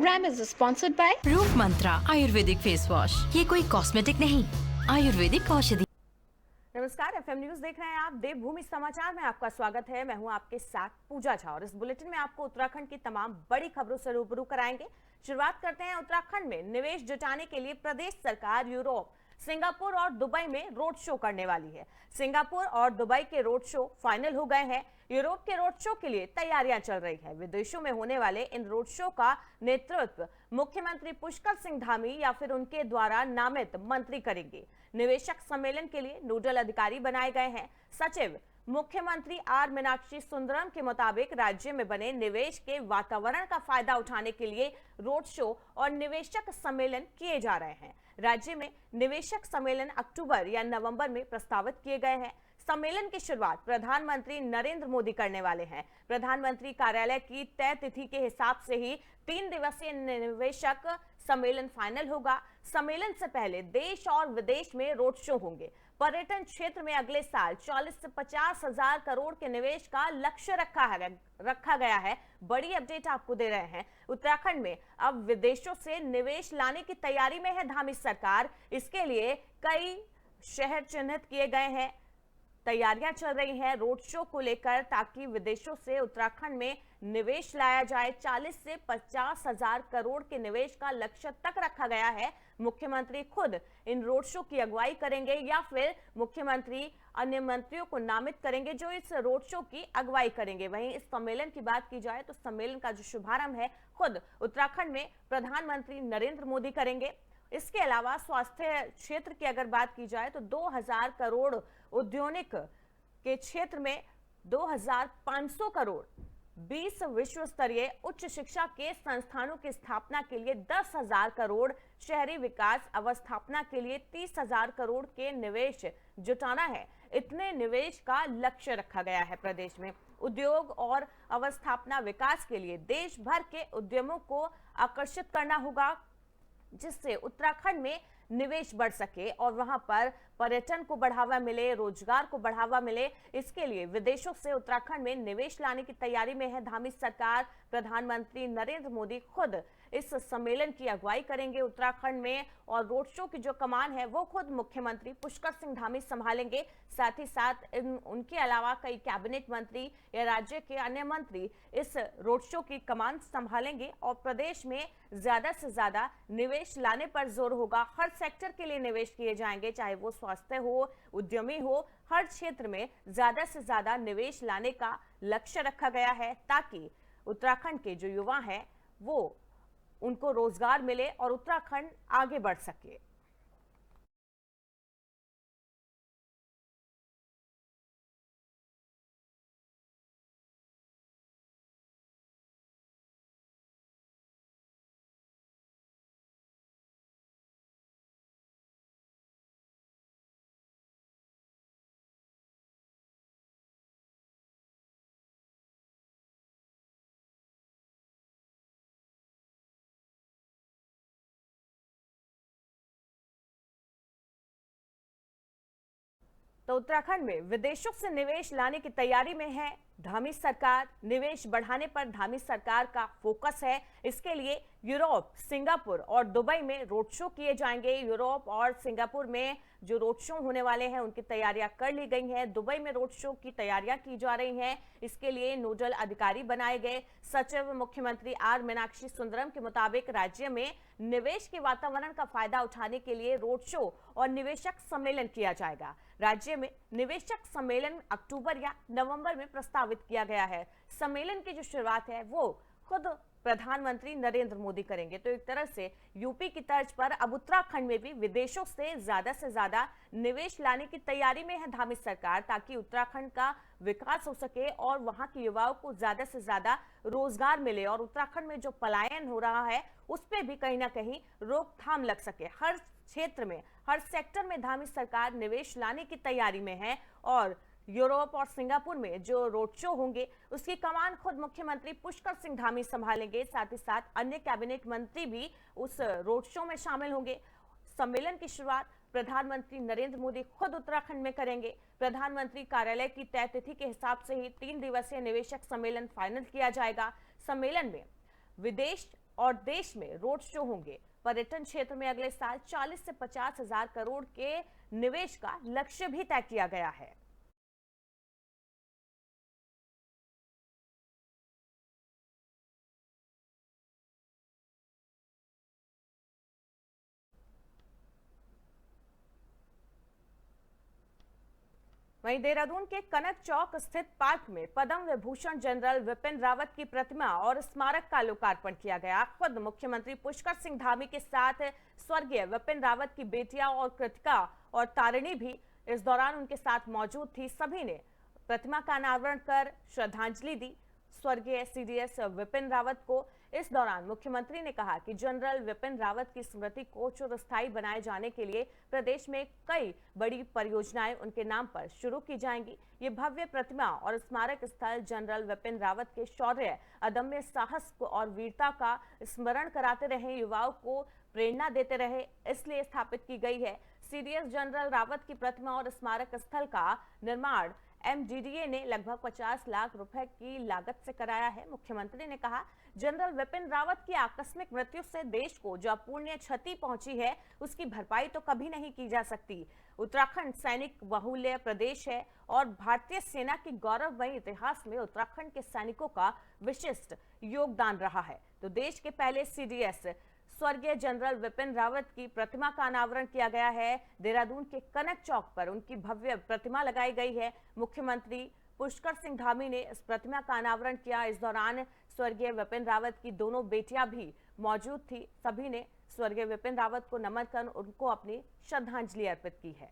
program is sponsored by रूप मंत्रा Ayurvedic face wash. ये कोई कॉस्मेटिक नहीं, आयुर्वेदिक औषधि। नमस्कार, एफएम न्यूज देख रहे हैं आप। देवभूमि समाचार में आपका स्वागत है। मैं हूं आपके साथ पूजा झा और इस बुलेटिन में आपको उत्तराखंड की तमाम बड़ी खबरों से रूबरू कराएंगे। शुरुआत करते हैं उत्तराखंड में निवेश जुटाने के लिए प्रदेश सरकार यूरोप, सिंगापुर और दुबई में रोड शो करने वाली है। सिंगापुर और दुबई के रोड शो फाइनल हो गए हैं। यूरोप के रोड शो के लिए तैयारियां चल रही है। विदेशों में होने वाले इन रोड शो का नेतृत्व मुख्यमंत्री पुष्कर सिंह धामी या फिर उनके द्वारा नामित मंत्री करेंगे। निवेशक सम्मेलन के लिए नोडल अधिकारी बनाए गए हैं। सचिव मुख्यमंत्री आर मीनाक्षी सुंदरम के मुताबिक राज्य में बने निवेश के वातावरण का फायदा उठाने के लिए रोड शो और निवेशक सम्मेलन किए जा रहे हैं। राज्य में निवेशक सम्मेलन अक्टूबर या नवंबर में प्रस्तावित किए गए हैं। सम्मेलन की शुरुआत प्रधानमंत्री नरेंद्र मोदी करने वाले हैं। प्रधानमंत्री कार्यालय की तय तिथि के हिसाब से ही 3 दिवसीय निवेशक सम्मेलन फाइनल होगा। सम्मेलन से पहले देश और विदेश में रोड शो होंगे। पर्यटन क्षेत्र में अगले साल 40 से 50 हजार करोड़ के निवेश का लक्ष्य रखा गया है। बड़ी अपडेट आपको दे रहे हैं। उत्तराखंड में अब विदेशों से निवेश लाने की तैयारी में है धामी सरकार। इसके लिए कई शहर चिन्हित किए गए हैं। तैयारियां चल रही हैं रोड शो को लेकर, ताकि विदेशों से उत्तराखंड में निवेश लाया जाए। 40 से 50 हजार करोड़ के निवेश का लक्ष्य तक रखा गया है। मुख्यमंत्री खुद इन रोड शो की अगुवाई करेंगे या फिर मुख्यमंत्री अन्य मंत्रियों को नामित करेंगे जो इस रोड शो की अगुवाई करेंगे। वहीं इस सम्मेलन की बात की जाए तो सम्मेलन का जो शुभारंभ है खुद उत्तराखंड में प्रधानमंत्री नरेंद्र मोदी करेंगे। इसके अलावा स्वास्थ्य क्षेत्र की अगर बात की जाए तो 2000 करोड़ औद्योगिक के क्षेत्र में 2500 करोड़, 20 विश्व स्तरीय उच्च शिक्षा के संस्थानों की स्थापना के लिए 10,000 करोड़, शहरी विकास अवस्थापना के लिए 30,000 करोड़ के निवेश जुटाना है। इतने निवेश का लक्ष्य रखा गया है प्रदेश में। उद्योग और अवस्थापना विकास के लिए देश भर के उद्यमों को आकर्षित करना होगा, जिससे उत्तराखंड में निवेश बढ़ सके और वहां पर पर्यटन को बढ़ावा मिले, रोजगार को बढ़ावा मिले। इसके लिए विदेशों से उत्तराखंड में निवेश लाने की तैयारी में है धामी सरकार। प्रधानमंत्री नरेंद्र मोदी खुद इस सम्मेलन की अगुवाई करेंगे उत्तराखंड में और रोड शो की जो कमान है वो खुद मुख्यमंत्री पुष्कर सिंह धामी संभालेंगे। साथ ही साथ उनके अलावा कई कैबिनेट मंत्री या राज्य के अन्य मंत्री इस रोड शो की कमान संभालेंगे और प्रदेश में ज्यादा से ज्यादा निवेश लाने पर जोर होगा। हर सेक्टर के लिए निवेश किए जाएंगे, चाहे वो स्वास्थ्य हो, उद्यमी हो, हर क्षेत्र में ज्यादा से ज्यादा निवेश लाने का लक्ष्य रखा गया है, ताकि उत्तराखंड के जो युवा हैं वो उनको रोजगार मिले और उत्तराखंड आगे बढ़ सके। तो उत्तराखंड में विदेशों से निवेश लाने की तैयारी में है धामी सरकार। निवेश बढ़ाने पर धामी सरकार का फोकस है। इसके लिए यूरोप, सिंगापुर और दुबई में रोड शो किए जाएंगे। यूरोप और सिंगापुर में जो रोड शो होने वाले हैं उनकी तैयारियां कर ली गई हैं। दुबई में रोड शो की तैयारियां की जा रही हैं। इसके लिए नोडल अधिकारी बनाए गए। सचिव मुख्यमंत्री आर मीनाक्षी सुंदरम के मुताबिक राज्य में निवेश के वातावरण का फायदा उठाने के लिए रोड शो और निवेशक सम्मेलन किया जाएगा। राज्य में निवेशक सम्मेलन अक्टूबर या नवंबर में प्रस्तावित किया गया है। सम्मेलन की जो शुरुआत है वो खुद प्रधानमंत्री नरेंद्र मोदी करेंगे। तो एक तरह से यूपी की तर्ज पर अब उत्तराखंड में भी विदेशों से ज्यादा निवेश लाने की तैयारी में है धामी सरकार, ताकि उत्तराखंड का विकास हो सके और वहां के युवाओं को ज्यादा से ज्यादा रोजगार मिले और उत्तराखंड में जो पलायन हो रहा है उस पर भी कहीं ना कहीं रोकथाम लग सके। हर क्षेत्र में, हर सेक्टर में धामी सरकार निवेश लाने की तैयारी में है और यूरोप और सिंगापुर में जो रोड शो होंगे उसकी कमान खुद मुख्यमंत्री पुष्कर सिंह धामी संभालेंगे। साथ ही साथ अन्य कैबिनेट मंत्री भी उस रोड शो में शामिल होंगे। सम्मेलन की शुरुआत प्रधानमंत्री नरेंद्र मोदी खुद उत्तराखंड में करेंगे। प्रधानमंत्री कार्यालय की तय तिथि के हिसाब से ही 3 दिवसीय निवेशक सम्मेलन फाइनल किया जाएगा। सम्मेलन में विदेश और देश में रोड शो होंगे। पर्यटन क्षेत्र में अगले साल 40 से 50 हजार करोड़ के निवेश का लक्ष्य भी तय किया गया है। वहीं देहरादून के कनक चौक स्थित पार्क में पद्म विभूषण जनरल विपिन रावत की प्रतिमा और स्मारक का लोकार्पण किया गया। खुद मुख्यमंत्री पुष्कर सिंह धामी के साथ स्वर्गीय विपिन रावत की बेटियां और कृतिका और तारिणी भी इस दौरान उनके साथ मौजूद थी। सभी ने प्रतिमा का अनावरण कर श्रद्धांजलि दी। स्वर्गीय सीडीएस विपिन रावत को इस दौरान मुख्यमंत्री ने कहा कि जनरल विपिन रावत की स्मृति को चिरस्थायी बनाए जाने के लिए प्रदेश में कई बड़ी परियोजनाएं उनके नाम पर शुरू की जाएंगी। ये भव्य प्रतिमा और स्मारक स्थल जनरल विपिन रावत के शौर्य, अदम्य साहस और वीरता का स्मरण कराते रहे, युवाओं को प्रेरणा देते रहे, इसलिए स्थापित की गई है। सीडीएस जनरल रावत की प्रतिमा और स्मारक स्थल का निर्माण एमडीडीए ने लगभग 50 लाख रुपए की लागत से कराया है। मुख्यमंत्री ने कहा, जनरल विपिन रावत की आकस्मिक मृत्यु से देश को जो अपूर्णीय क्षति पहुंची है, उसकी भरपाई तो कभी नहीं की जा सकती। उत्तराखंड सैनिक बहुल्य प्रदेश है और भारतीय सेना की गौरवमयी इतिहास में उत्तराखंड के सैनिकों का विशिष्ट योगदान रहा है। तो देश के पहले सीडीएस स्वर्गीय जनरल विपिन रावत की प्रतिमा का अनावरण किया गया है। देहरादून के कनक चौक पर उनकी भव्य प्रतिमा लगाई गई है। मुख्यमंत्री पुष्कर सिंह धामी ने इस प्रतिमा का अनावरण किया। इस दौरान स्वर्गीय विपिन रावत की दोनों बेटियां भी मौजूद थी। सभी ने स्वर्गीय विपिन रावत को नमन कर उनको अपनी श्रद्धांजलि अर्पित की है।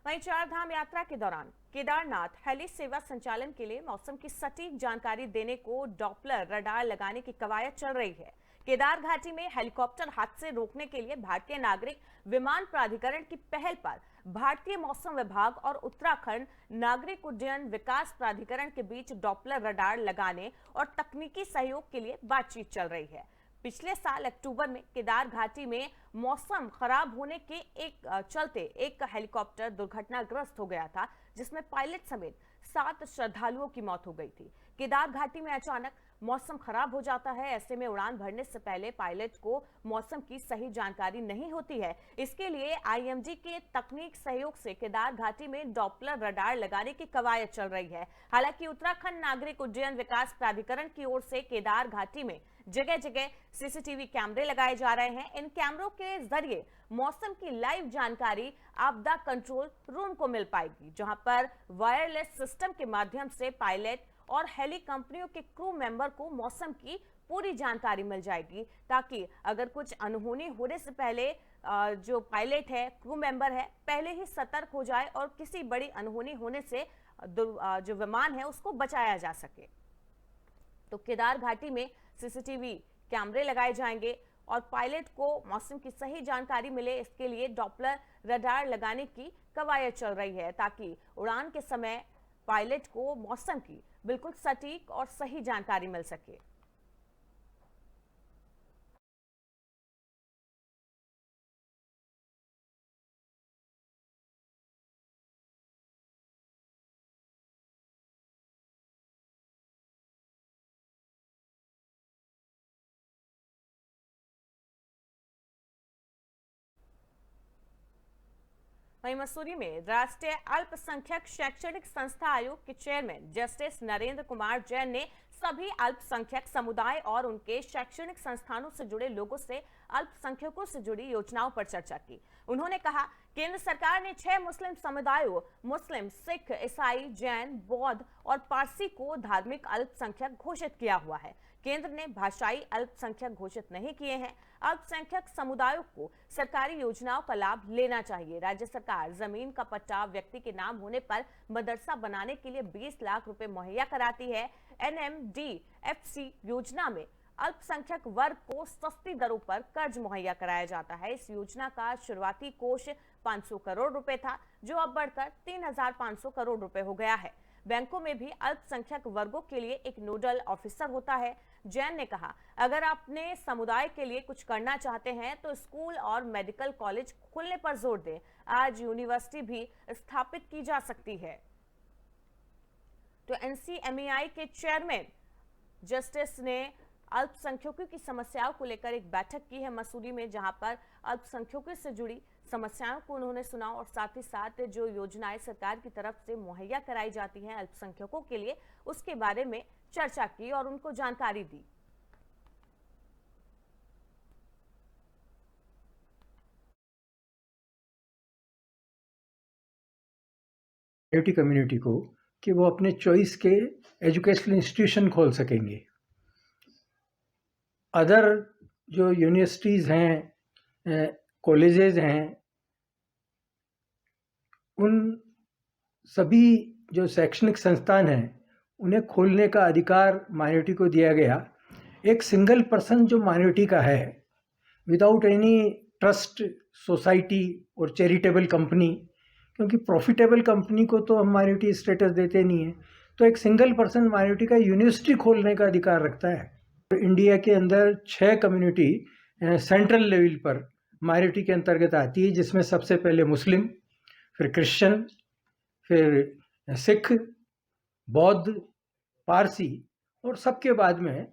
वहीं चार धाम यात्रा के दौरान केदारनाथ हेली सेवा संचालन के लिए मौसम की सटीक जानकारी देने को डॉपलर रडार लगाने की कवायद चल रही है। केदार घाटी में हेलीकॉप्टर हादसे रोकने के लिए भारतीय नागरिक विमान प्राधिकरण की पहल पर भारतीय मौसम विभाग और उत्तराखंड नागरिक उड्डयन विकास प्राधिकरण के बीच डॉपलर रडार लगाने और तकनीकी सहयोग के लिए बातचीत चल रही है। पिछले साल अक्टूबर में केदार घाटी में मौसम खराब होने के चलते एक हेलीकॉप्टर दुर्घटनाग्रस्त हो गया था, जिसमें पायलट समेत 7 श्रद्धालुओं की मौत हो गई थी। केदार घाटी में अचानक मौसम खराब हो जाता है। ऐसे में उड़ान भरने से पहले पायलट को मौसम की सही जानकारी नहीं होती है। इसके लिए आईएमडी के तकनीक सहयोग से केदार घाटी में डॉपलर रडार लगाने की कवायद चल रही है। हालांकि उत्तराखंड नागरिक उड्डयन विकास प्राधिकरण की ओर से केदार घाटी में जगह जगह सीसीटीवी कैमरे लगाए जा रहे हैं। इन कैमरों के जरिए मौसम की लाइव जानकारी आपदा कंट्रोल रूम को मिल पाएगी, जहां पर वायरलेस सिस्टम के माध्यम से पायलट और हेली कंपनियों के क्रू मेंबर को मौसम की पूरी जानकारी मिल जाएगी, ताकि अगर कुछ अनहोनी होने से पहले जो पायलट है, क्रू मेंबर है, पहले ही सतर्क हो जाए और किसी बड़ी अनहोनी होने से जो विमान है उसको बचाया जा सके। तो केदार घाटी में सीसीटीवी कैमरे लगाए जाएंगे और पायलट को मौसम की सही जानकारी मिले, इसके लिए डॉपलर रडार लगाने की कवायद चल रही है, ताकि उड़ान के समय पायलट को मौसम की बिल्कुल सटीक और सही जानकारी मिल सके। वहीं मसूरी में राष्ट्रीय अल्पसंख्यक शैक्षणिक संस्था आयोग के चेयरमैन जस्टिस नरेंद्र कुमार जैन ने सभी अल्पसंख्यक समुदाय और उनके शैक्षणिक संस्थानों से जुड़े लोगों से अल्पसंख्यकों से जुड़ी योजनाओं पर चर्चा की। उन्होंने कहा, केंद्र सरकार ने 6 मुस्लिम समुदायों मुस्लिम, सिख, ईसाई, जैन, बौद्ध और पारसी को धार्मिक अल्पसंख्यक घोषित किया हुआ है। केंद्र ने भाषाई अल्पसंख्यक घोषित नहीं किए हैं। अल्पसंख्यक समुदायों को सरकारी योजनाओं का लाभ लेना चाहिए। राज्य सरकार जमीन का पट्टा व्यक्ति के नाम होने पर मदरसा बनाने के लिए 20 लाख रुपए मुहैया कराती है। एनएमडीएफसी योजना में अल्पसंख्यक वर्ग को सस्ती दरों पर कर्ज मुहैया कराया जाता है। इस योजना का शुरुआती कोष 500 करोड़ रुपए था, जो अब बढ़कर 3,500 करोड़ रुपए हो गया है। बैंकों में भी अल्पसंख्यक वर्गों के लिए एक नोडल ऑफिसर होता है। जैन ने कहा, अगर अपने समुदाय के लिए कुछ करना चाहते हैं तो स्कूल और मेडिकल कॉलेज खोलने पर जोर दें। आज यूनिवर्सिटी भी स्थापित की जा सकती है। तो NCMEI के चेयरमैन जस्टिस ने अल्पसंख्यकों की समस्याओं को लेकर एक बैठक की है मसूरी में, जहां पर अल्पसंख्यकों से जुड़ी समस्याओं को उन्होंने सुना और साथ ही साथ जो योजनाएं सरकार की तरफ से मुहैया कराई जाती हैं अल्पसंख्यकों के लिए, उसके बारे में चर्चा की और उनको जानकारी दी। कम्युनिटी को कि वो अपने चॉइस के एजुकेशनल इंस्टीट्यूशन खोल सकेंगे। अदर जो यूनिवर्सिटीज़ हैं, कॉलेजेस हैं, उन सभी जो शैक्षणिक संस्थान हैं उन्हें खोलने का अधिकार माइनॉरिटी को दिया गया। एक सिंगल पर्सन जो माइनॉरिटी का है, विदाउट एनी ट्रस्ट सोसाइटी और चैरिटेबल कंपनी, क्योंकि प्रॉफिटेबल कंपनी को तो हम माइनॉरिटी स्टेटस देते नहीं है, तो एक सिंगल पर्सन माइनॉरिटी का यूनिवर्सिटी खोलने का अधिकार रखता है। तो इंडिया के अंदर 6 कम्युनिटी सेंट्रल लेवल पर माइनॉरिटी के अंतर्गत आती है, जिसमें सबसे पहले मुस्लिम, फिर क्रिश्चियन, फिर सिख, बौद्ध, पारसी, और सबके बाद में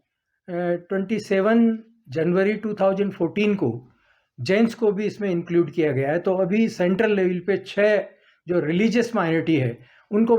27 जनवरी 2014 को जैन्स को भी इसमें इंक्लूड किया गया है। तो अभी सेंट्रल लेवल पे 6 जो रिलीजियस माइनॉरिटी है उनको